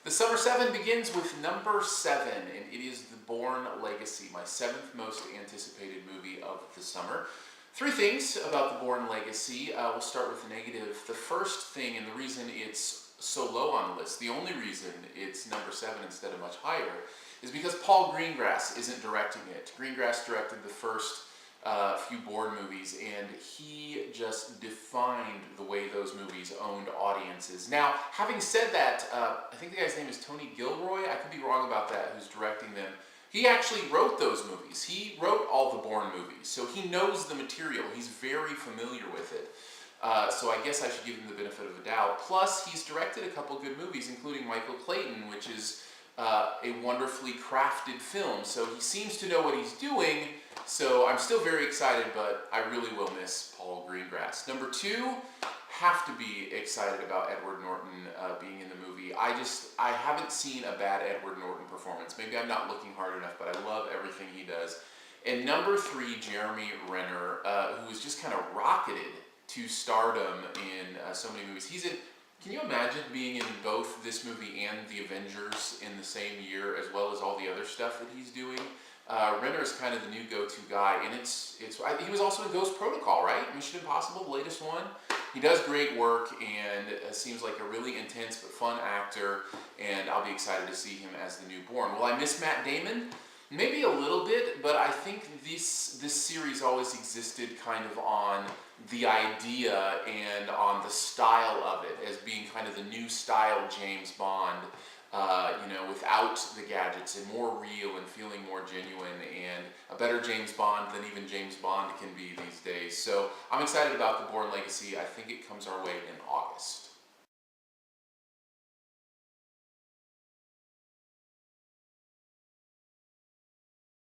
The Summer 7 begins with number 7, and it is The Bourne Legacy, my 7th most anticipated movie of the summer. Three things about The Bourne Legacy. We'll start with the negative. The first thing, and the reason it's so low on the list, the only reason it's number 7 instead of much higher, is because Paul Greengrass isn't directing it. Greengrass directed the first few Bourne movies, and he just defined the way those movies owned audiences. Now, having said that, I think the guy's name is Tony Gilroy. I could be wrong about that, who's directing them. He actually wrote those movies. He wrote all the Bourne movies, so he knows the material. He's very familiar with it. So I guess I should give him the benefit of the doubt. Plus, he's directed a couple good movies, including Michael Clayton, which is a wonderfully crafted film. So he seems to know what he's doing. So I'm still very excited, but I really will miss Paul Greengrass. Number 2, have to be excited about Edward Norton being in the movie. I haven't seen a bad Edward Norton performance. Maybe I'm not looking hard enough, but I love everything he does. And number 3, Jeremy Renner, who was just kind of rocketed to stardom in so many movies. Can you imagine being in both this movie and The Avengers in the same year, as well as all the other stuff that he's doing? Renner is kind of the new go-to guy, and he was also in Ghost Protocol, right? Mission Impossible, the latest one. He does great work, and seems like a really intense but fun actor, and I'll be excited to see him as the new Bourne. Will I miss Matt Damon? Maybe a little bit, but I think this series always existed kind of on the idea and on the style of it as being kind of the new style James Bond, without the gadgets and more real and feeling more genuine, and a better James Bond than even James Bond can be these days. So I'm excited about The Bourne Legacy. I think it comes our way in August.